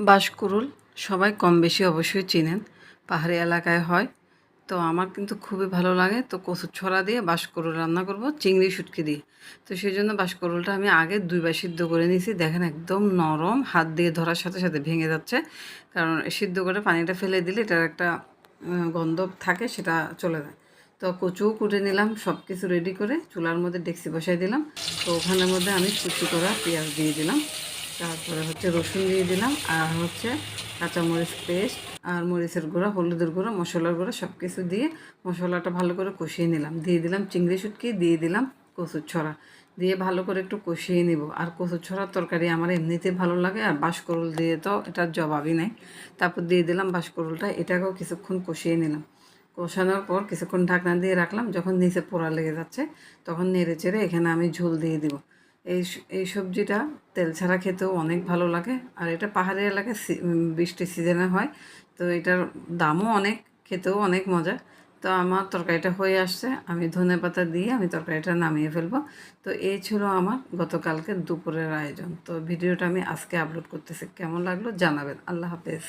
বাঁশকুড়ুল সবাই কম বেশি অবশ্যই চিনেন, পাহাড়ি এলাকায় হয়। তো আমার কিন্তু খুবই ভালো লাগে। তো কচুর ছড়া দিয়ে বাঁশকুড়ুল রান্না করব চিংড়ি শুটকি দিয়ে। তো সেই জন্য বাঁশকুড়ুলটা আমি আগে ২ বার সিদ্ধ করে নিয়েছি। দেখেন একদম নরম, হাত দিয়ে ধরার সাথে সাথে ভেঙে যাচ্ছে। কারণ সিদ্ধ করে পানিটা ফেলে দিলে এটার একটা গন্ধ থাকে, সেটা চলে যায়। তো কচুও কুটে নিলাম, সব কিছু রেডি করে চুলার মধ্যে ডেকচি বসাই দিলাম। তো ওখানের মধ্যে আমি কুচি করা পেঁয়াজ দিয়ে দিলাম, তারপরে হচ্ছে রসুন দিয়ে দিলাম, আর হচ্ছে কাঁচামরিচ পেস্ট, আর মরিচের গুঁড়া, হলুদের গুঁড়া, মশলার গুঁড়া সব কিছু দিয়ে মশলাটা ভালো করে কষিয়ে নিলাম। দিয়ে দিলাম চিংড়ি শুটকি, দিয়ে দিলাম কচুর ছড়া, দিয়ে ভালো করে একটু কষিয়ে নিব। আর কচুর ছড়ার তরকারি আমার এমনিতে ভালো লাগে, আর বাঁশকুড়ুল দিয়ে তো এটার জবাবই নাই। তারপর দিয়ে দিলাম বাঁশকুড়ুলটা, এটাকেও কিছুক্ষণ কষিয়ে নিলাম। কষানোর পর কিছুক্ষণ ঢাকনা দিয়ে রাখলাম। যখন নিচে পোড়া লেগে যাচ্ছে তখন নেড়ে চেড়ে এখানে আমি ঝোল দিয়ে দিব। এই সবজিটা তেল ছাড়া খেতেও অনেক ভালো লাগে। আর এটা পাহাড়ি এলাকায় বৃষ্টির সিজনে হয়। তো এটার দামও অনেক, খেতেও অনেক মজা। তো আমার তরকারিটা হয়ে আসছে, আমি ধনেপাতা দিয়ে আমি তরকারিটা নামিয়ে ফেলবো। তো এই ছিল আমার গতকালকে দুপুরের আয়োজন। তো ভিডিওটা আমি আজকে আপলোড করতেছি, কেমন লাগলো জানাবেন। আল্লাহ হাফেজ।